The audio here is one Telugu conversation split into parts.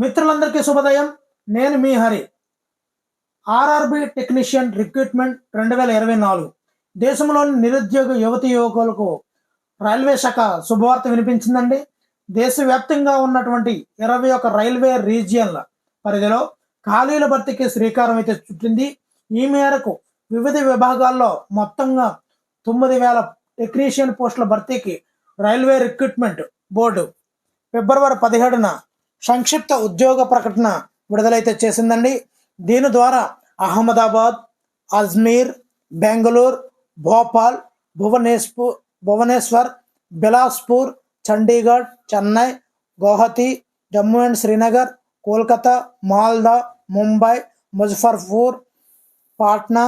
మిత్రులందరికీ శుభోదయం. నేను మీ హరి. ఆర్ఆర్బి టెక్నీషియన్ రిక్రూట్మెంట్ 2024 దేశంలోని నిరుద్యోగ యువతి యువకులకు రైల్వే శాఖ శుభవార్త వినిపించిందండి. దేశవ్యాప్తంగా ఉన్నటువంటి 21 రైల్వే రీజియన్ల పరిధిలో ఖాళీల భర్తీకి శ్రీకారం అయితే చుట్టింది. ఈ మేరకు వివిధ విభాగాల్లో మొత్తంగా 9,000 టెక్నీషియన్ పోస్టుల భర్తీకి రైల్వే రిక్రూట్మెంట్ బోర్డు ఫిబ్రవరి 17న సంక్షిప్త ఉద్యోగ ప్రకటన విడుదలైతే చేసిందండి. దీని ద్వారా అహ్మదాబాద్, అజ్మీర్, బెంగళూరు, భోపాల్, భువనేశ్వర్, బిలాస్పూర్, చండీగఢ్, చెన్నై, గౌహతి, జమ్మూ అండ్ శ్రీనగర్, కోల్కతా, మాల్దా, ముంబై, ముజఫర్పూర్, పాట్నా,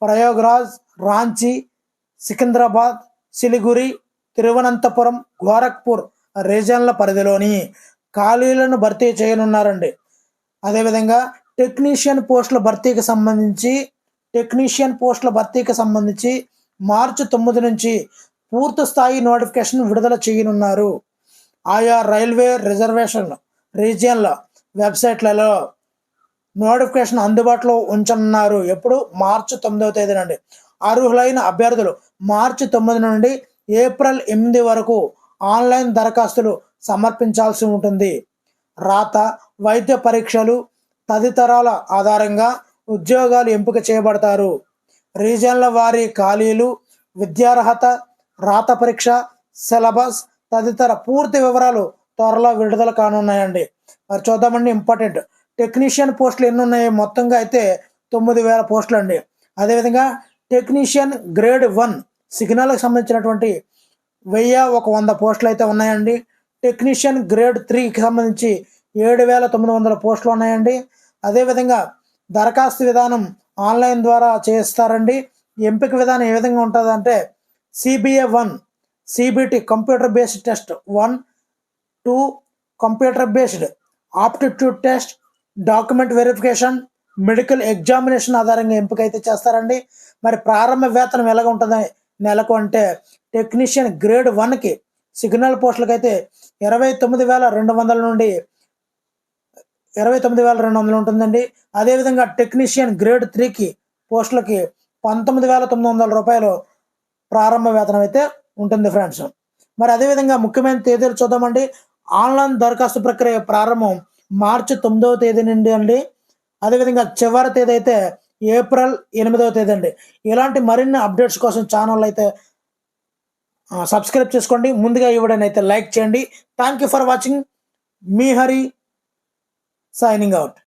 ప్రయాగ్రాజ్, రాంచీ, సికింద్రాబాద్, సిలిగురి, తిరువనంతపురం, గోరఖ్పూర్ రీజన్ల పరిధిలోని ఖాళీలను భర్తీ చేయనున్నారండి. అదేవిధంగా టెక్నీషియన్ పోస్టుల భర్తీకి సంబంధించి మార్చి 9 నుంచి పూర్తి స్థాయి నోటిఫికేషన్ విడుదల చేయనున్నారు. ఆయా రైల్వే రీజియన్ల వెబ్సైట్లలో నోటిఫికేషన్ అందుబాటులో ఉంచనున్నారు. ఎప్పుడు? మార్చి 9వ తేదీనండి. అర్హులైన అభ్యర్థులు మార్చి 9 నుండి ఏప్రిల్ 8 వరకు ఆన్లైన్ దరఖాస్తులు సమర్పించాల్సి ఉంటుంది. రాత, వైద్య పరీక్షలు తదితరాల ఆధారంగా ఉద్యోగాలు ఎంపిక చేయబడతారు. రీజన్ల వారి ఖాళీలు, విద్యార్హత, రాత పరీక్ష, సిలబస్ తదితర పూర్తి వివరాలు త్వరలో విడుదల కానున్నాయండి. మరి చూద్దామండి. ఇంపార్టెంట్ టెక్నీషియన్ పోస్టులు ఎన్ని ఉన్నాయి? మొత్తంగా అయితే 9,000 పోస్టులు అండి. అదేవిధంగా టెక్నీషియన్ గ్రేడ్ 1 సిగ్నల్కి సంబంధించినటువంటి 1,100 పోస్టులు అయితే ఉన్నాయండి. టెక్నీషియన్ గ్రేడ్ 3కి సంబంధించి 7,900 పోస్టులు ఉన్నాయండి. అదేవిధంగా దరఖాస్తు విధానం ఆన్లైన్ ద్వారా చేస్తారండి. ఎంపిక విధానం ఏ విధంగా ఉంటుందంటే CBA 1, CBT computer based test 1, 2 computer based aptitude test, document verification, medical examination ఆధారంగా ఎంపిక అయితే చేస్తారండి. మరి ప్రారంభ వేతనం ఎలాగ ఉంటుంది నెలకు అంటే టెక్నీషియన్ గ్రేడ్ 1కి సిగ్నల్ పోస్టులకి అయితే 29,200 నుండి 29,200 ఉంటుందండి. అదేవిధంగా టెక్నీషియన్ గ్రేడ్ 3కి పోస్టులకి 19,900 రూపాయలు ప్రారంభ వేతనం అయితే ఉంటుంది ఫ్రెండ్స్. మరి అదేవిధంగా ముఖ్యమైన తేదీలు చూద్దామండి. ఆన్లైన్ దరఖాస్తు ప్రక్రియ ప్రారంభం మార్చి 9వ తేదీ నుండి అండి. అదేవిధంగా చివరి తేదీ అయితే ఏప్రిల్ 8వ తేదీ అండి. ఇలాంటి మరిన్ని అప్డేట్స్ కోసం ఛానల్ అయితే సబ్స్క్రైబ్ చేసుకోండి. ముందుగా ఈ వీడియోని అయితే లైక్ చేయండి. Thank you for watching. Me Hari signing out.